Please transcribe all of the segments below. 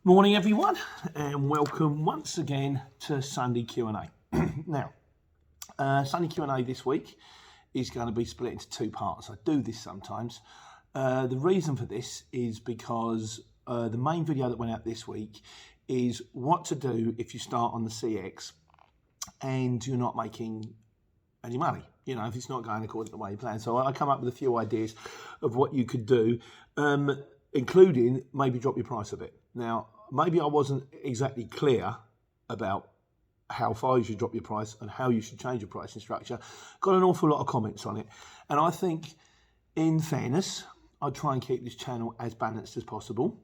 Morning everyone, and welcome once again to Sunday Q&A. Now, Sunday Q&A this week is going to be split into two parts. I do this sometimes. The reason for this is because the main video that went out this week is what to do if you start on the CX and you're not making any money. You know, if it's not going according to the way you plan. So I come up with a few ideas of what you could do, including maybe drop your price a bit. Now, maybe I wasn't exactly clear about how far you should drop your price and how you should change your pricing structure. Got an awful lot of comments on it. And I think, in fairness, I'd try and keep this channel as balanced as possible.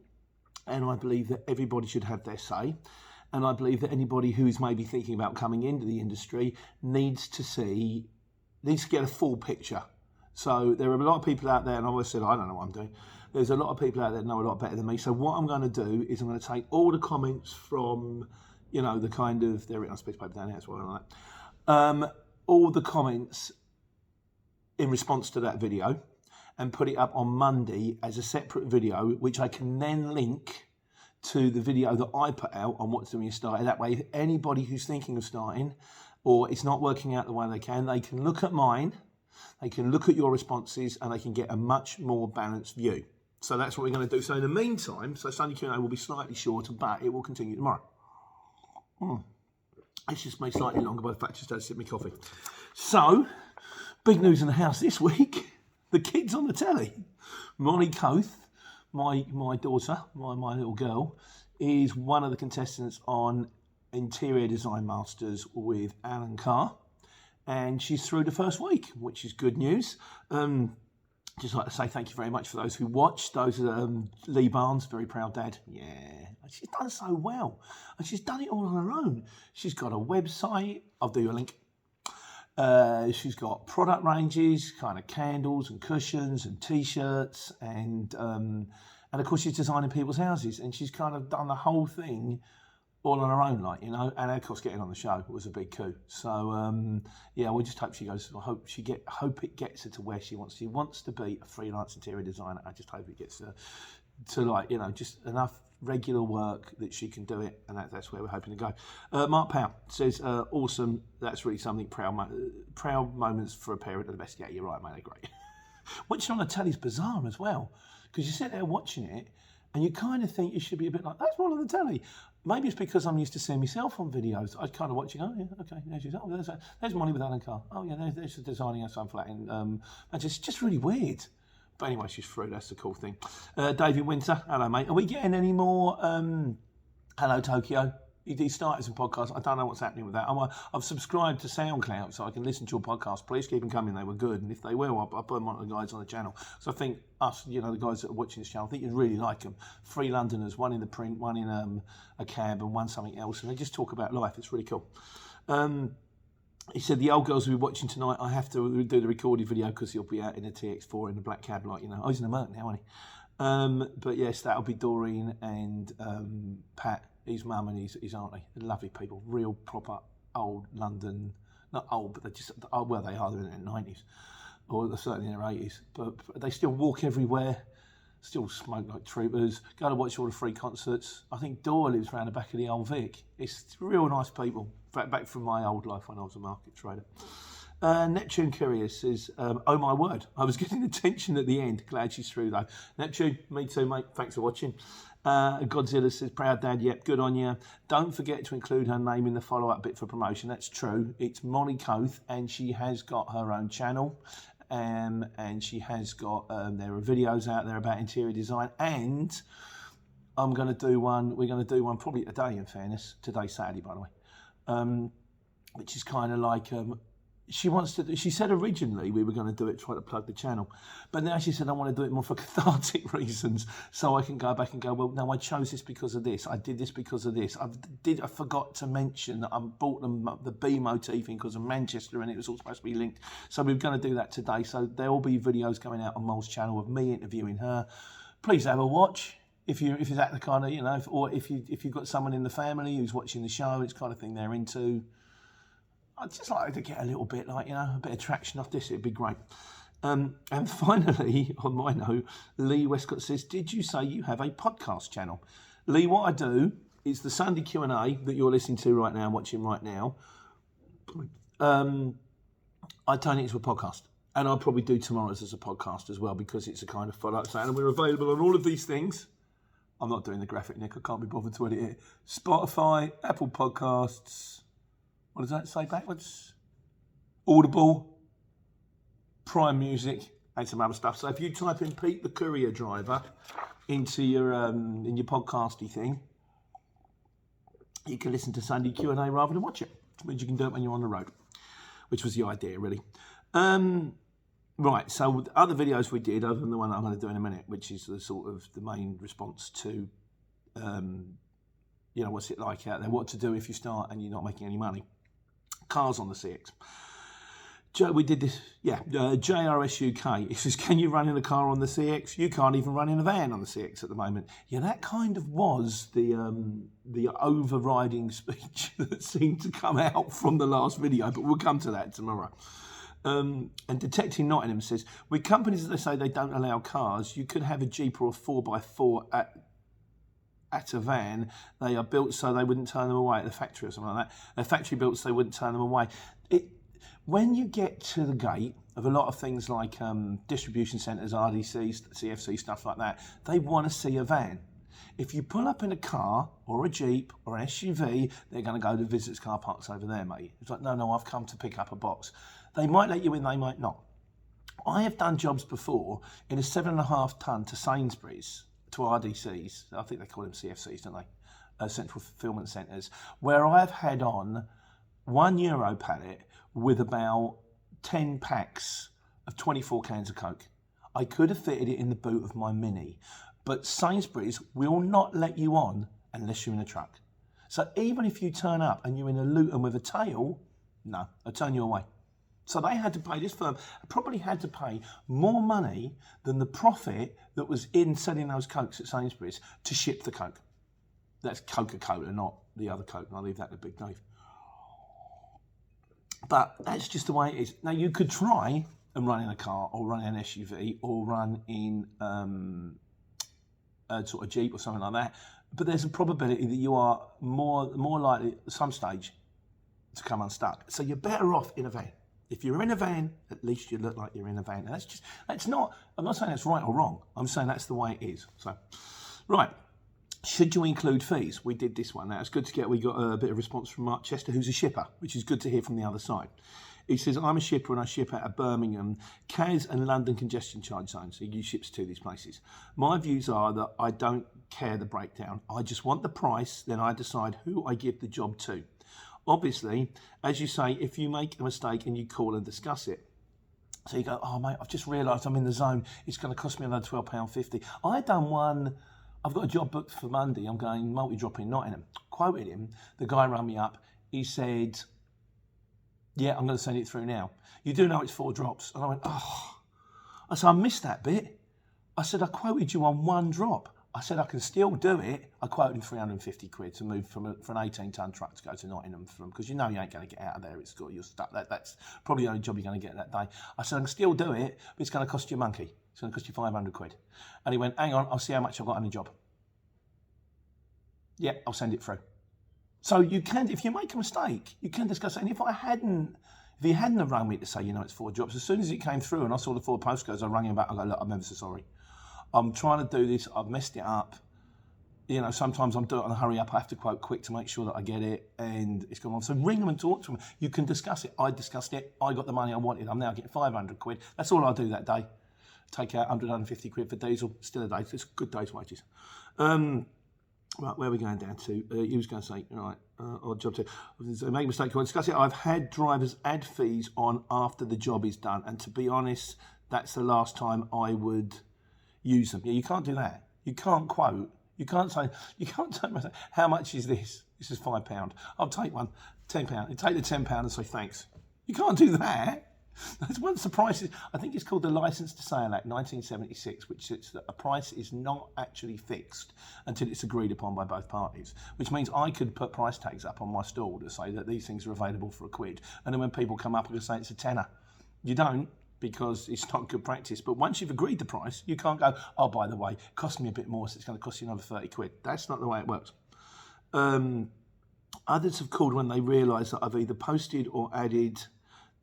And I believe that everybody should have their say. And I believe that anybody who is maybe thinking about coming into the industry needs to get a full picture. So there are a lot of people out there, and I always said, I don't know what I'm doing. There's a lot of people out there that know a lot better than me. So what I'm going to do is I'm going to take all the comments from, you know, the kind of, they're written on speech paper down here, that's what I like. All the comments in response to that video and put it up on Monday as a separate video, which I can then link to the video that I put out on what to do when you start. That way, if anybody who's thinking of starting or it's not working out the way they can look at mine, they can look at your responses, and they can get a much more balanced view. So that's what we're going to do. So in the meantime, Sunday Q&A will be slightly shorter, but it will continue tomorrow. It's just made slightly longer by the fact I just had to sip my coffee. So, big news in the house this week. The kids on the telly. Molly Coath, my daughter, my little girl, is one of the contestants on Interior Design Masters with Alan Carr. And she's through the first week, which is good news. Just like to say thank you very much for those who watched. Those are Lee Barnes, very proud dad. Yeah, she's done so well. And she's done it all on her own. She's got a website. I'll do you a link. She's got product ranges, kind of candles and cushions and T-shirts. And of course, she's designing people's houses. And she's kind of done the whole thing all on her own, like, you know, and of course getting on the show was a big coup. So yeah, we just hope she goes. I hope it gets her to where she wants. She wants to be a freelance interior designer. I just hope it gets her to, like, you know, just enough regular work that she can do it, and that's where we're hoping to go. Mark Powell says, awesome. That's really something. Proud moments for a parent are the best. Yeah, you're right, mate. They're great. Watching on the telly's bizarre as well, because you sit there watching it, and you kind of think you should be a bit like, that's one on the telly. Maybe it's because I'm used to seeing myself on videos. I kind of watching, oh yeah, okay, there's Molly with Alan Carr. Oh yeah, there's designing a sunflat. And just really weird. But anyway, she's through, that's the cool thing. David Winter, hello mate. Are we getting any more Hello Tokyo? He started some podcasts. I don't know what's happening with that. I've subscribed to SoundCloud so I can listen to your podcast. Please keep them coming. They were good. And if they will, I'll put them on the guys on the channel. So I think us, you know, the guys that are watching this channel, I think you'd really like them. 3 Londoners, one in the print, one in a cab, and one something else. And they just talk about life. It's really cool. He said, the old girls will be watching tonight. I have to do the recorded video because he'll be out in a TX4 in a black cab, like, you know. Oh, he's in a Merc now, isn't he? But yes, that'll be Doreen and Pat, his mum and his auntie. Lovely people, real proper old London, not old, but they're just, well, they are, they're in their 90s, or certainly in their 80s, but they still walk everywhere, still smoke like troopers, go to watch all the free concerts. I think Dora lives around the back of the old Vic. It's real nice people, back from my old life when I was a market trader. Neptune Curious says, oh my word, I was getting attention at the end. Glad she's through though. Neptune, me too, mate. Thanks for watching. Godzilla says, proud dad, yep, good on you. Don't forget to include her name in the follow-up bit for promotion. That's true. It's Molly Coath, and she has got her own channel. And she has got, there are videos out there about interior design. And we're going to do one probably today, in fairness. Today's Saturday, by the way. Which is kind of like, she said originally we were going to do it, try to plug the channel, but now she said I want to do it more for cathartic reasons, so I can go back and go, well, no, I chose this because of this, I did this because of this, I forgot to mention that I bought the bee motif in because of Manchester, and it was all supposed to be linked, so we're going to do that today. So there will be videos coming out on Mol's channel of me interviewing her. Please have a watch. If you're that the kind of, you know, or if you've got someone in the family who's watching the show, it's the kind of thing they're into. I'd just like to get a little bit, like, you know, a bit of traction off this. It'd be great. And finally, on my note, Lee Westcott says, did you say you have a podcast channel? Lee, what I do is the Sunday Q&A that you're listening to right now, watching right now, I turn it into a podcast. And I'll probably do tomorrow's as a podcast as well, because it's a kind of follow-up. And we're available on all of these things. I'm not doing the graphic, Nick. I can't be bothered to edit it. Spotify, Apple Podcasts. What does that say backwards? Audible, Prime Music, and some other stuff. So if you type in Pete the Courier Driver into your in your podcasty thing, you can listen to Sunday Q&A rather than watch it, which means you can do it when you're on the road, which was the idea, really. Right, so the other videos we did, other than the one I'm going to do in a minute, which is the sort of the main response to, what's it like out there, what to do if you start and you're not making any money. Cars on the CX. We did this, JRS UK. It says, can you run in a car on the CX? You can't even run in a van on the CX at the moment. Yeah, that kind of was the overriding speech that seemed to come out from the last video, but we'll come to that tomorrow. And Detecting Nottingham says, with companies that they say they don't allow cars, you could have a Jeep or a 4x4 at a van. They are built so they wouldn't turn them away at the factory or something like that. They're factory built so they wouldn't turn them away. When you get to the gate of a lot of things like distribution centres, RDCs, CFC, stuff like that, they want to see a van. If you pull up in a car or a Jeep or an SUV, they're going to go to visitors car parks over there, mate. It's like, no, I've come to pick up a box. They might let you in, they might not. I have done jobs before in a 7.5 tonne to Sainsbury's, to RDCs, I think they call them CFCs, don't they? Central Fulfilment Centres, where I've had on €1 pallet with about 10 packs of 24 cans of Coke. I could have fitted it in the boot of my Mini, but Sainsbury's will not let you on unless you're in a truck. So even if you turn up and you're in a Luton with a tail, no, I'll turn you away. So they had to pay, this firm probably had to pay more money than the profit that was in selling those Cokes at Sainsbury's to ship the Coke. That's Coca-Cola, not the other Coke, and I'll leave that to Big Dave. But that's just the way it is. Now, you could try and run in a car or run in an SUV or run in a sort of Jeep or something like that, but there's a probability that you are more likely at some stage to come unstuck. So you're better off in a van. If you're in a van, at least you look like you're in a van. And I'm not saying that's right or wrong. I'm saying that's the way it is. So, right. Should you include fees? We did this one. Now, it's good to we got a bit of response from Mark Chester, who's a shipper, which is good to hear from the other side. He says, I'm a shipper and I ship out of Birmingham, Cas and London congestion charge zones. So you ships to these places. My views are that I don't care the breakdown. I just want the price, then I decide who I give the job to. Obviously, as you say, if you make a mistake and you call and discuss it, so you go, oh mate, I've just realised I'm in the zone, it's going to cost me another £12.50. I done one, I've got a job booked for Monday, I'm going multi-drop in Nottingham. Quoted him, the guy rang me up, he said, yeah, I'm going to send it through now. You do know it's 4 drops. And I went, oh. I said, I missed that bit. I said, I quoted you on 1 drop. I said, I can still do it. I quoted him £350 to move from an 18-tonne truck to go to Nottingham because you know you ain't going to get out of there. It's got you're stuck. That's probably the only job you're going to get that day. I said, I can still do it, but it's going to cost you a monkey. It's going to cost you £500. And he went, hang on, I'll see how much I've got on the job. Yeah, I'll send it through. So you can, if you make a mistake, you can discuss it. And if he hadn't have rung me to say, it's 4 drops, as soon as it came through and I saw the 4 postcodes, I rang him back. I go, look, I'm ever so sorry. I'm trying to do this. I've messed it up. Sometimes I'm doing it on a hurry up. I have to quote quick to make sure that I get it, and it's gone on. So ring them and talk to them. You can discuss it. I discussed it. I got the money I wanted. I'm now getting £500. That's all I do that day. Take out £150 for diesel. Still a day. It's a good day's wages. Right, where are we going down to? He was going to say, right, odd job too. Make a mistake, you discuss it. I've had drivers add fees on after the job is done, and to be honest, that's the last time I would use them. Yeah, you can't do that. You can't quote. You can't say, how much is this? This is £5. I'll take one, £10. You take the £10 and say thanks. You can't do that. That's one of the prices. I think it's called the Licence to Sale Act 1976, which says that a price is not actually fixed until it's agreed upon by both parties, which means I could put price tags up on my stall to say that these things are available for £1, and then when people come up, I can say it's a tenner. You don't. because it's not good practice. But once you've agreed the price, you can't go, oh, by the way, it cost me a bit more, so it's going to cost you another 30 quid. That's not the way it works. Others have called when they realise that I've either posted or added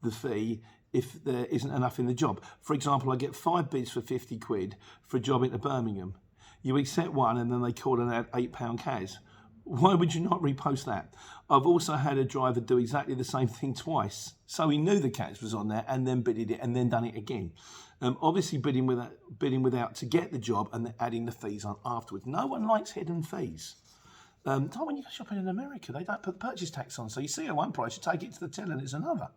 the fee if there isn't enough in the job. For example, I get 5 bids for 50 quid for a job into Birmingham. You accept one and then they call and add £8 CAS. Why would you not repost that? I've also had a driver do exactly the same thing twice. So he knew the CAS was on there and then bidded it and then done it again. Obviously bidding without to get the job and then adding the fees on afterwards. No one likes hidden fees. When you go shopping in America, they don't put the purchase tax on. So you see at one price, you take it to the till and it's another.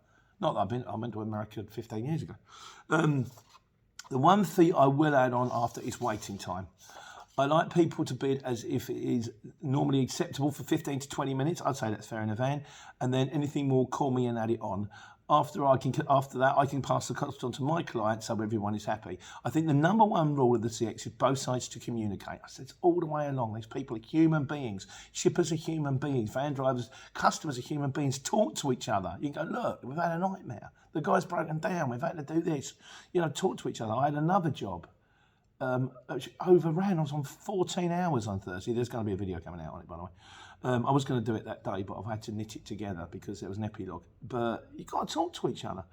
Not that I went to America 15 years ago. The one fee I will add on after is waiting time. I like people to bid as if it is normally acceptable for 15 to 20 minutes. I'd say that's fair in a van. And then anything more, call me and add it on. After that, I can pass the cost on to my client so everyone is happy. I think the number one rule of the CX is both sides to communicate. I said it's all the way along. These people are human beings. Shippers are human beings. Van drivers, customers are human beings. Talk to each other. You can go, look, we've had a nightmare. The guy's broken down. We've had to do this. Talk to each other. I had another job. Which overran. I was on 14 hours on Thursday. There's going to be a video coming out on it, by the way. I was going to do it that day, but I've had to knit it together because there was an epilogue. But you've got to talk to each other.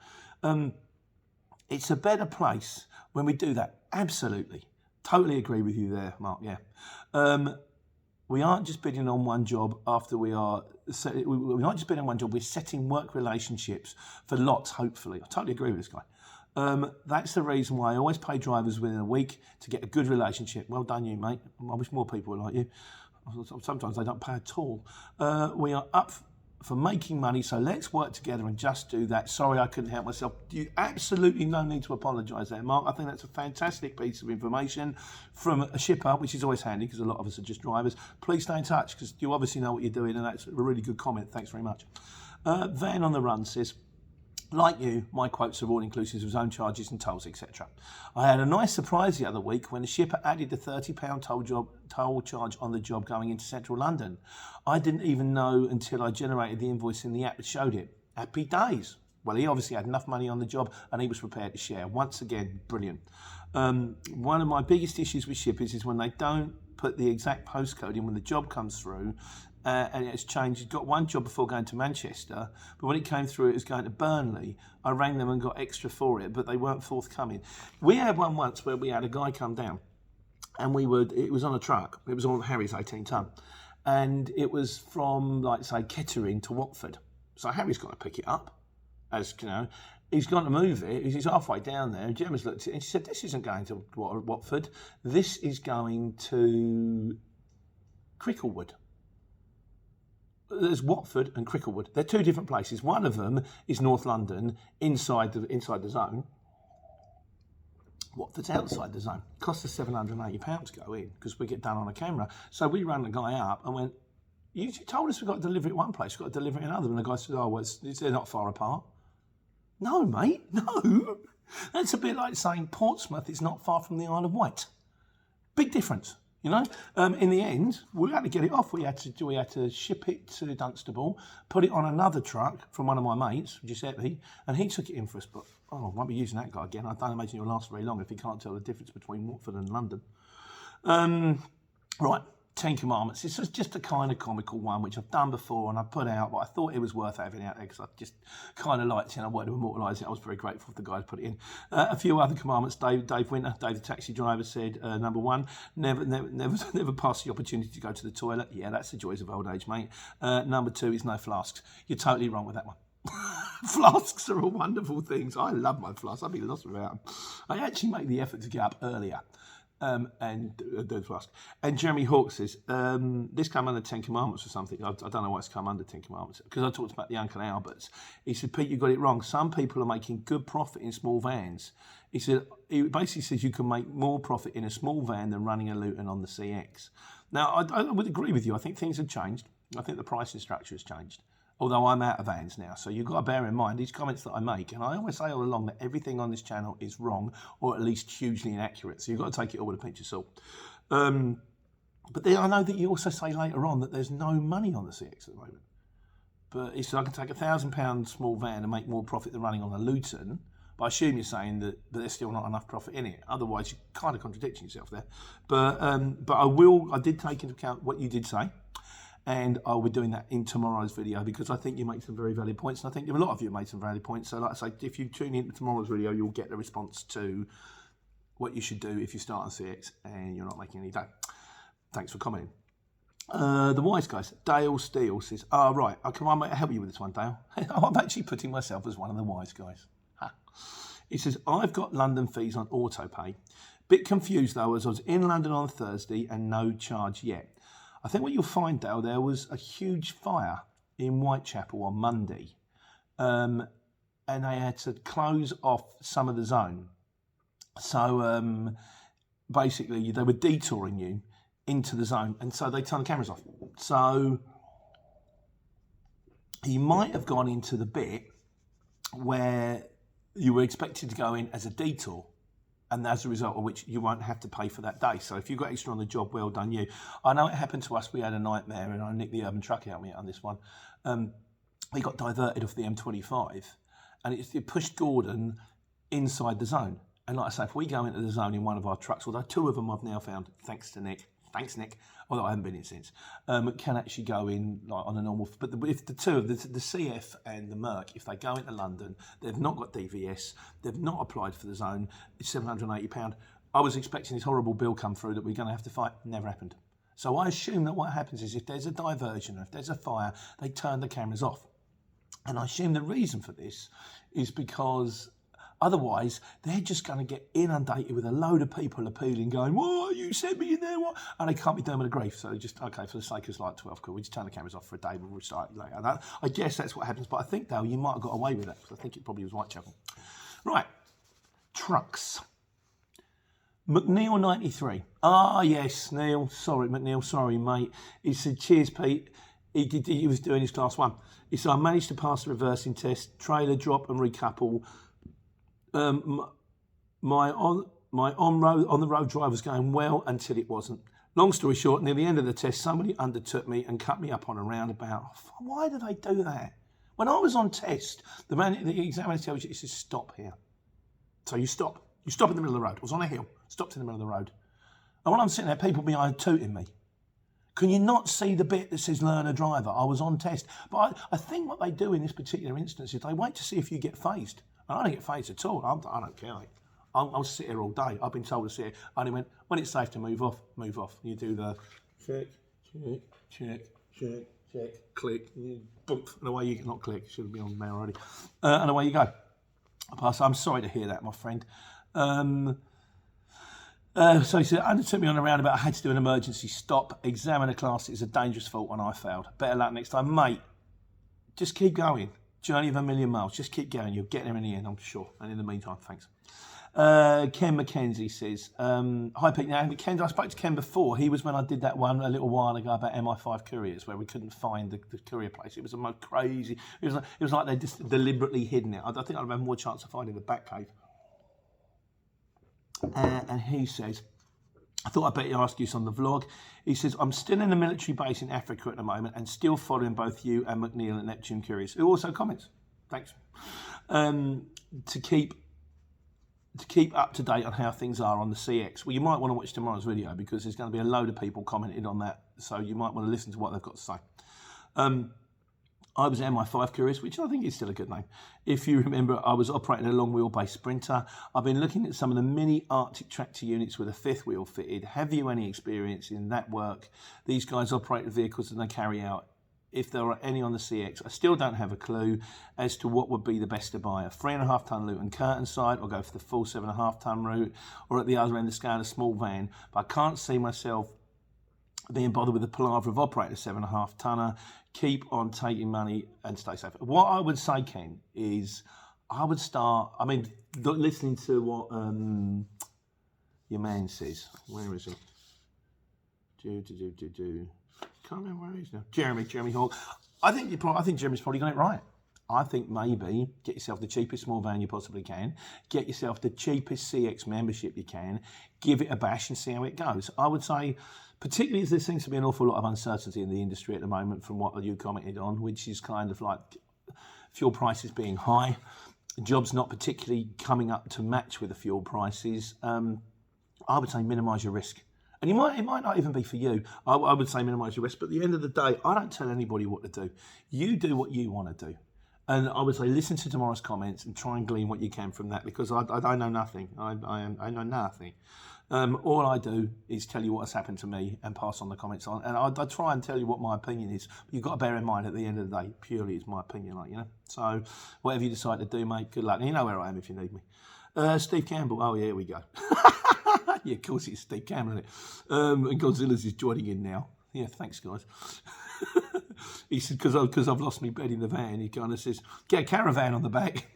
It's a better place when we do that. Absolutely. Totally agree with you there, Mark. Yeah. We aren't just bidding on one job we're not just bidding on one job. We're setting work relationships for lots, hopefully. I totally agree with this guy. That's the reason why I always pay drivers within a week to get a good relationship. Well done, you, mate. I wish more people were like you. Sometimes they don't pay at all. We are up for making money, so let's work together and just do that. Sorry, I couldn't help myself. You absolutely no need to apologise there, Mark. I think that's a fantastic piece of information from a shipper, which is always handy because a lot of us are just drivers. Please stay in touch because you obviously know what you're doing, and that's a really good comment. Thanks very much. Van on the Run says, like you, my quotes are all inclusive of zone charges and tolls, etc. I had a nice surprise the other week when the shipper added the £30 toll charge on the job going into central London. I didn't even know until I generated the invoice in the app that showed it. Happy days. Well, he obviously had enough money on the job and he was prepared to share. Once again, brilliant. One of my biggest issues with shippers is when they don't put the exact postcode in when the job comes through. And it's changed. He's got one job before going to Manchester, but when it came through, it was going to Burnley. I rang them and got extra for it, but they weren't forthcoming. We had one once where we had a guy come down, and it was on a truck. It was on Harry's 18-ton, and it was from, like, say, Kettering to Watford. So Harry's got to pick it up, as you know. He's got to move it. He's halfway down there. Gemma's looked at it and she said, "This isn't going to Watford. This is going to Cricklewood." There's Watford and Cricklewood. They're two different places. One of them is North London, inside the zone. Watford's outside the zone. It costs us £780 to go in because we get done on a camera. So we rang the guy up and went, "You told us we've got to deliver it one place, we've got to deliver it another." And the guy said, "Oh, well, they're not far apart." No, mate, no. That's a bit like saying Portsmouth is not far from the Isle of Wight. Big difference. In the end, we had to get it off. We had to ship it to Dunstable, put it on another truck from one of my mates, Giuseppe, and he took it in for us. But I won't be using that guy again. I don't imagine it'll last very long if he can't tell the difference between Watford and London. Right. 10 Commandments. This was just a kind of comical one, which I've done before and I put out, but I thought it was worth having out there because I just kind of liked it and I wanted to immortalise it. I was very grateful for the guys put it in. A few other commandments. Dave Winter, Dave the taxi driver, said, number one, never pass the opportunity to go to the toilet. Yeah, that's the joys of old age, mate. Number two is no flasks. You're totally wrong with that one. Flasks are all wonderful things. I love my flasks. I'd be lost without them. I actually make the effort to get up earlier. And flask. And Jeremy Hawke says, this come under 10 Commandments or something. I don't know why it's come under 10 Commandments, because I talked about the Uncle Alberts. He said, "Pete, you got it wrong. Some people are making good profit in small vans." He basically says you can make more profit in a small van than running a Luton on the CX. Now, I would agree with you. I think things have changed. I think the pricing structure has changed. Although I'm out of vans now, so you've got to bear in mind these comments that I make, and I always say all along that everything on this channel is wrong, or at least hugely inaccurate, so you've got to take it all with a pinch of salt. But then I know that you also say later on that there's no money on the CX at the moment. But he said I can take £1,000 small van and make more profit than running on a Luton. But I assume you're saying that there's still not enough profit in it. Otherwise, you're kind of contradicting yourself there. But I did take into account what you did say. And I'll be doing that in tomorrow's video because I think you make some very valid points. And I think a lot of you made some valid points. So like I say, if you tune into tomorrow's video, you'll get the response to what you should do if you start on CX and you're not making any dough. Thanks for commenting. The wise guys, Dale Steele says, right, can I help you with this one, Dale? I'm actually putting myself as one of the wise guys. He says, I've got London fees on autopay. Bit confused though, as I was in London on Thursday and no charge yet. I think what you'll find, Dale, there was a huge fire in Whitechapel on Monday, and they had to close off some of the zone. So basically, they were detouring you into the zone, and so they turned the cameras off. So you might have gone into the bit where you were expected to go in as a detour, and as a result of which you won't have to pay for that day. So if you've got extra on the job, well done you. I know it happened to us. We had a nightmare, and I nicked the urban truck out of me on this one. We got diverted off the M25, and it pushed Gordon inside the zone. And like I say, if we go into the zone in one of our trucks, although 2 of them I've now found, thanks to Nick, although I haven't been in since, can actually go in like on a normal. But if the 2 of the CF and the Merc, if they go into London, they've not got DVS, they've not applied for the zone, it's £780. I was expecting this horrible bill come through that we're going to have to fight. Never happened. So I assume that what happens is if there's a diversion or if there's a fire, they turn the cameras off. And I assume the reason for this is because otherwise, they're just going to get inundated with a load of people appealing, going, "What, you sent me in there, what?" And they can't be done with a grief. So they just, okay, for the sake of like 12 quid, we just turn the cameras off for a day, we'll restart later. And I guess that's what happens. But I think, though, you might have got away with that, because I think it probably was Whitechapel. Right, trucks. McNeil 93. Yes, Neil. Sorry, McNeil. Sorry, mate. He said, cheers, Pete. He was doing his class 1. He said, I managed to pass the reversing test, trailer drop and recouple. My on the road drive was going well until it wasn't. Long story short, near the end of the test, somebody undertook me and cut me up on a roundabout. Why do they do that? When I was on test, the examiner tells you, he says, stop here. So you stop. You stop in the middle of the road. I was on a hill, stopped in the middle of the road. And when I'm sitting there, people behind tooting me. Can you not see the bit that says learner driver? I was on test. But I think what they do in this particular instance is they wait to see if you get phased. I don't get phased at all. I don't care. I'll sit here all day. I've been told to sit here. I only went, when it's safe to move off, move off. You do the check, click, boom, and away you go. Not click, should have been on there already. And away you go. I'm sorry to hear that, my friend. So he said, undertook me on a roundabout. I had to do an emergency stop. Examiner class is a dangerous fault and I failed. Better luck next time. Mate, just keep going. Journey of a million miles. Just keep going. You'll get there in the end, I'm sure. And in the meantime, thanks. Ken McKenzie says, hi Pete. Now, Ken, I spoke to Ken before. He was when I did that one a little while ago about MI5 couriers where we couldn't find the courier place. It was the most crazy. It was like they just deliberately hidden it. I think I'd have more chance of finding the back cave. And he says, I thought I'd better ask you this on the vlog. He says, I'm still in a military base in Africa at the moment and still following both you and McNeil and Neptune Couriers, who also comments. Thanks. To keep up to date on how things are on the CX. Well, you might want to watch tomorrow's video because there's going to be a load of people commenting on that. So you might want to listen to what they've got to say. I was MI5 Couriers, which I think is still a good name. If you remember, I was operating a long wheelbase Sprinter. I've been looking at some of the mini Arctic tractor units with a 5th wheel fitted. Have you any experience in that work? These guys operate the vehicles and they carry out. If there are any on the CX, I still don't have a clue as to what would be the best to buy. A 3.5 tonne Luton Curtain side, or go for the full 7.5 tonne route, or at the other end of the scale, a small van. But I can't see myself being bothered with the palaver of operating a 7.5 tonner. Keep on taking money and stay safe. What I would say, Ken, is I would start, listening to what your man says. Where is he? Can't remember where he is now. Jeremy Hall. I think Jeremy's probably got it right. I think maybe get yourself the cheapest small van you possibly can. Get yourself the cheapest CX membership you can. Give it a bash and see how it goes. I would say, particularly as there seems to be an awful lot of uncertainty in the industry at the moment from what you commented on, which is kind of like fuel prices being high. jobs not particularly coming up to match with the fuel prices, I would say minimise your risk. And it might not even be for you. I would say minimise your risk. But at the end of the day, I don't tell anybody what to do. You do what you want to do. And I would say listen to tomorrow's comments and try and glean what you can from that, because I know nothing. I know nothing. All I do is tell you what has happened to me and pass on the comments on. And I try and tell you what my opinion is. But you've got to bear in mind, at the end of the day, purely it's my opinion, So whatever you decide to do, mate, good luck. And you know where I am if you need me. Steve Campbell. Oh, yeah, here we go. Yeah, of course it's Steve Campbell, isn't it? And Godzilla's is joining in now. Yeah, thanks, guys. He said, because I've lost my bed in the van, he kind of says, get a caravan on the back.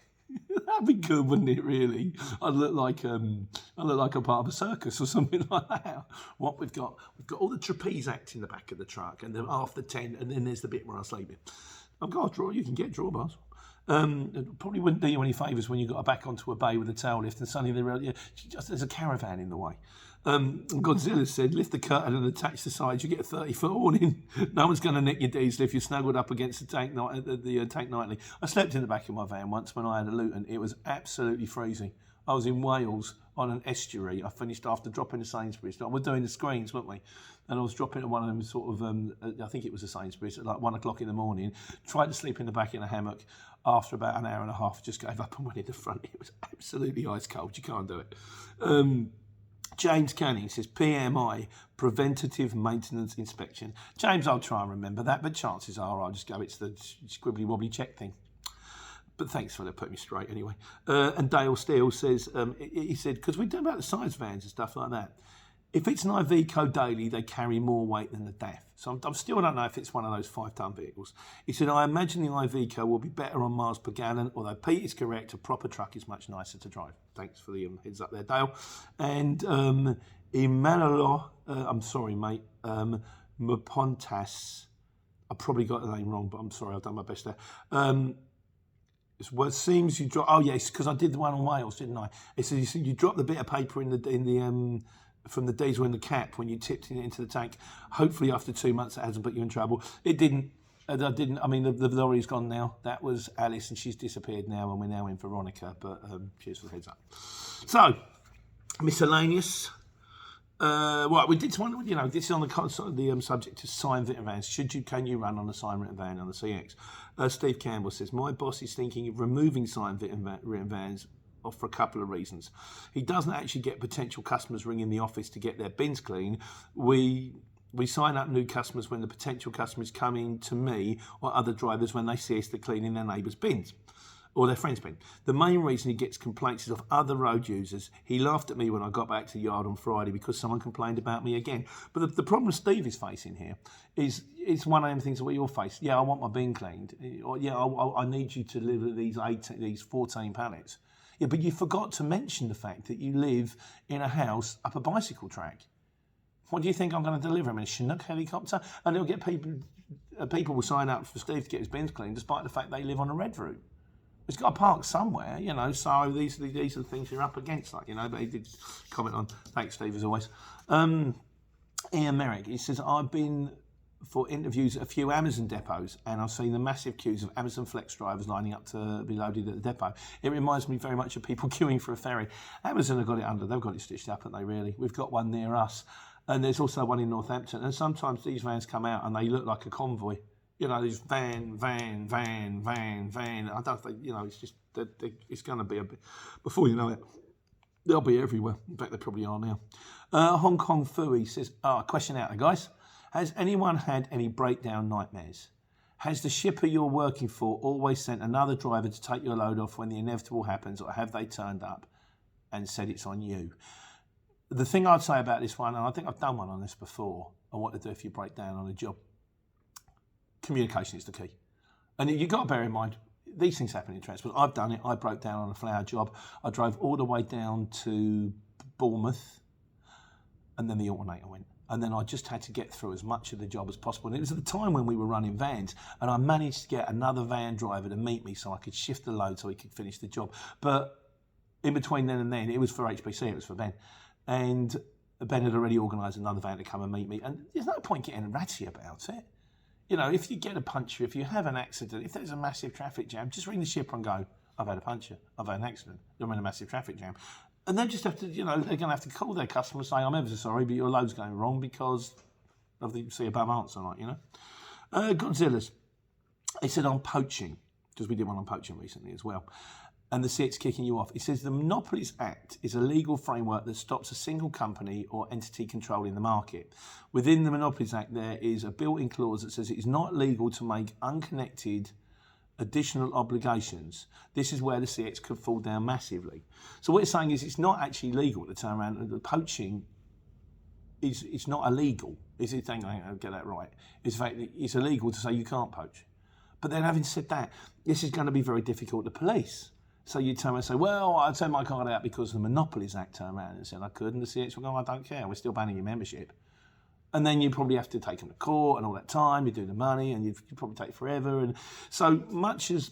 That'd be good, wouldn't it, really? I'd look like a part of a circus or something like that. What we've got all the trapeze acts in the back of the truck, and then half the tent, and then there's the bit where I sleep in. I've got a drawer, you can get drawbars. It probably wouldn't do you any favours when you got back onto a bay with a tail lift and suddenly there's a caravan in the way. Godzilla said, lift the curtain and attach the sides, you get a 30-foot awning. No one's going to nick your diesel if you're snuggled up against the tank nightly. I slept in the back of my van once when I had a Luton. It was absolutely freezing. I was in Wales on an estuary. I finished after dropping to Sainsbury's. We're doing the screens, weren't we? And I was dropping to one of them sort of, I think it was a Sainsbury's at like 1 o'clock in the morning. Tried to sleep in the back in a hammock. After about an hour and a half, just gave up and went in the front. It was absolutely ice cold. You can't do it. James Canning says, PMI, preventative maintenance inspection. James, I'll try and remember that, but chances are I'll just go, it's the squibbly wobbly check thing. But thanks for that, put me straight anyway. And Dale Steele says, he said, because we do about the size vans and stuff like that. If it's an Iveco daily, they carry more weight than the DAF. So I still don't know if it's one of those 5-ton vehicles. He said, I imagine the Iveco will be better on miles per gallon, although Pete is correct, a proper truck is much nicer to drive. Thanks for the heads up there, Dale. And Imanolo, I'm sorry, mate, Mupontas, I probably got the name wrong, but I'm sorry, I've done my best there. Well, it seems you drop. Oh yes, because I did the one on Wales, didn't I? It says you drop the bit of paper in the from the diesel in the cap when you tipped it into the tank. Hopefully, after 2 months, that hasn't put you in trouble. It didn't. I mean, the lorry's gone now. That was Alice, and she's disappeared now, and we're now in Veronica. But cheers for the heads up. So, miscellaneous. Right, we did one. This is on the subject of sign written vans. Can you run on a sign written van on the CX? Steve Campbell says, my boss is thinking of removing sign written vans for a couple of reasons. He doesn't actually get potential customers ringing the office to get their bins clean. We sign up new customers when the potential customers come in to me or other drivers when they see us cleaning their neighbours' bins or their friend's bin. The main reason he gets complaints is of other road users. He laughed at me when I got back to the yard on Friday because someone complained about me again. But the problem Steve is facing here is it's one of them things that we all face. Yeah, I want my bin cleaned. Or yeah, I need you to deliver these 14 pallets. Yeah, but you forgot to mention the fact that you live in a house up a bicycle track. What do you think I'm going to deliver him in a Chinook helicopter? And it'll get people will sign up for Steve to get his bins cleaned despite the fact they live on a red route. It's got to park somewhere, so these are the things you're up against, but he did comment on. Thanks, Steve, as always. Ian Merrick, he says, I've been for interviews at a few Amazon depots and I've seen the massive queues of Amazon Flex drivers lining up to be loaded at the depot. It reminds me very much of people queuing for a ferry. Amazon have got it under, they've got it stitched up, haven't they, really? We've got one near us, and there's also one in Northampton, and sometimes these vans come out and they look like a convoy. These van. I don't think, it's just, it's going to be a bit, before you know it, they'll be everywhere. In fact, they probably are now. Hong Kong Fooey says, question out there, guys. Has anyone had any breakdown nightmares? Has the shipper you're working for always sent another driver to take your load off when the inevitable happens, or have they turned up and said it's on you? The thing I'd say about this one, and I think I've done one on this before, on what to do if you break down on a job, communication is the key. And you've got to bear in mind, these things happen in transport. I've done it. I broke down on a flower job. I drove all the way down to Bournemouth, and then the alternator went. And then I just had to get through as much of the job as possible. And it was at the time when we were running vans, and I managed to get another van driver to meet me so I could shift the load so he could finish the job. But in between then and then, it was for HBC, it was for Ben. And Ben had already organised another van to come and meet me. And there's no point getting ratty about it. If you get a puncture, if you have an accident, if there's a massive traffic jam, just ring the shipper and go, I've had a puncture, I've had an accident, I'm in a massive traffic jam. And they just have to, they're going to have to call their customer and say, I'm ever so sorry, but your load's going wrong because of the see above answer, Godzilla's. He said on poaching, because we did one on poaching recently as well, and the CX kicking you off. It says the Monopolies Act is a legal framework that stops a single company or entity controlling the market. Within the Monopolies Act, there is a built-in clause that says it is not legal to make unconnected additional obligations. This is where the CX could fall down massively. So what it's saying is it's not actually legal to turn around. The poaching it's not illegal. Is it saying, I get that right? It's in fact it's illegal to say you can't poach. But then having said that, this is going to be very difficult to police. So you turn around and say, well, I'd turn my card out because the Monopolies Act turned around and said I could, and the CX will go, I don't care, we're still banning your membership. And then you probably have to take them to court and all that time, you do the money, and you probably take forever. And so much as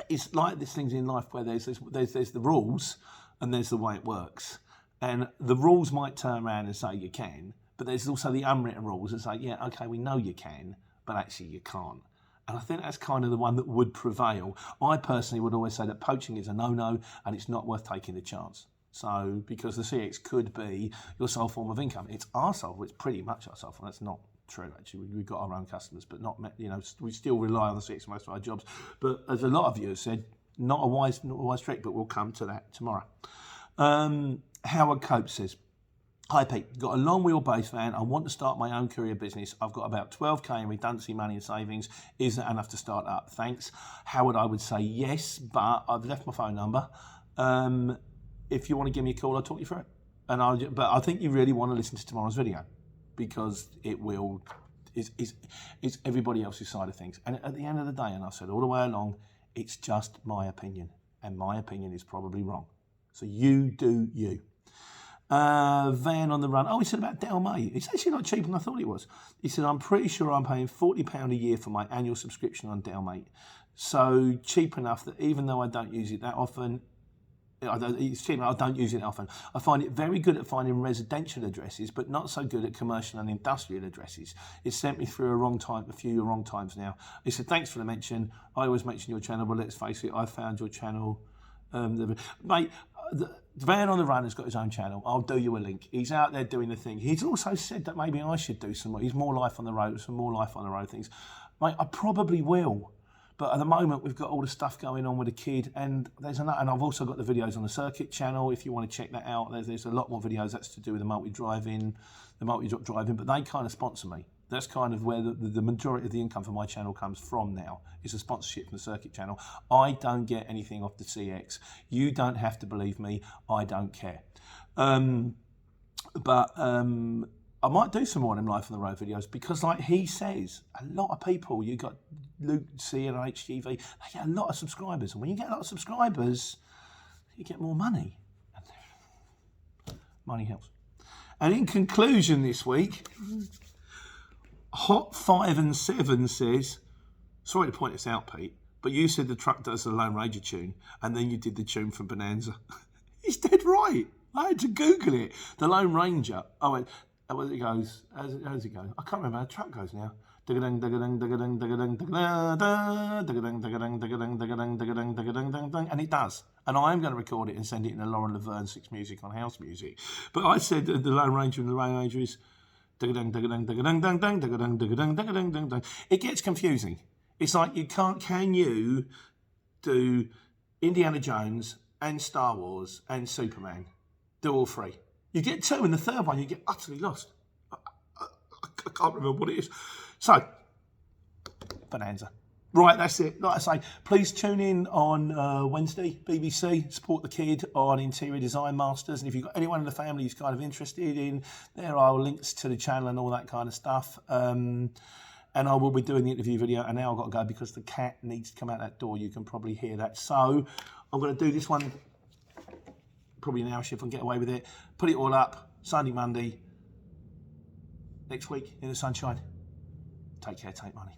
it's like these things in life where there's the rules and there's the way it works. And the rules might turn around and say you can, but there's also the unwritten rules that say, yeah, okay, we know you can, but actually you can't. And I think that's kind of the one that would prevail. I personally would always say that poaching is a no-no and it's not worth taking the chance. So, because the CX could be your sole form of income. It's our sole, it's pretty much our sole form. That's not true, actually. We've got our own customers, but not, we still rely on the CX for most of our jobs. But as a lot of you have said, not a wise trick, but we'll come to that tomorrow. Howard Cope says, hi Pete, got a long wheelbase van. I want to start my own courier business. I've got about 12k in redundancy money and savings. Is that enough to start up? Thanks. Howard, I would say yes, but I've left my phone number. If you want to give me a call, I'll talk you through it. But I think you really want to listen to tomorrow's video because it's everybody else's side of things. And at the end of the day, and I've said all the way along, it's just my opinion. And my opinion is probably wrong. So you do you. Van on the run. Oh, he said about Dell Mate. It's actually not cheaper than I thought it was. He said, I'm pretty sure I'm paying £40 a year for my annual subscription on Dell Mate. So cheap enough that even though I don't use it that often, it's cheap, I don't use it often. I find it very good at finding residential addresses, but not so good at commercial and industrial addresses. It's sent me through a few wrong times now. He said, thanks for the mention. I always mention your channel, but let's face it, I found your channel. Mate, the Van on the Run has got his own channel. I'll do you a link. He's out there doing the thing. He's also said that maybe I should do some more. He's more life on the road, some more life on the road things. Mate, I probably will. But at the moment, we've got all the stuff going on with the kid, and and I've also got the videos on the circuit channel. If you want to check that out, there's a lot more videos that's to do with the multi-drop driving, but they kind of sponsor me. That's kind of where the majority of the income for my channel comes from now, is a sponsorship from the circuit channel. I don't get anything off the CX. You don't have to believe me. I don't care. I might do some more of them Life on the Road videos because, like he says, a lot of people, you got Luke C and HGV, they get a lot of subscribers. And when you get a lot of subscribers, you get more money. And money helps. And in conclusion this week, Hot 5 and 7 says, sorry to point this out, Pete, but you said the truck does the Lone Ranger tune, and then you did the tune from Bonanza. He's dead right. I had to Google it. The Lone Ranger. Oh, wait. As it goes, how does it go? I can't remember how the track goes now. And it does. And I am going to record it and send it in a Lauren Laverne 6 Music on House Music. But I said the Lone Ranger and the Lone Ranger is. It gets confusing. It's like can you do Indiana Jones and Star Wars and Superman? Do all three. You get two, and the third one you get utterly lost. I can't remember what it is. So, Bonanza. Right, that's it. Like I say, please tune in on Wednesday, BBC, Support the Kid on Interior Design Masters. And if you've got anyone in the family who's kind of interested in, there are links to the channel and all that kind of stuff. And I will be doing the interview video. And now I've got to go because the cat needs to come out that door. You can probably hear that. So I'm going to do this one probably an hour shift and get away with it. Put it all up Sunday, Monday, next week in the sunshine. Take care, take money.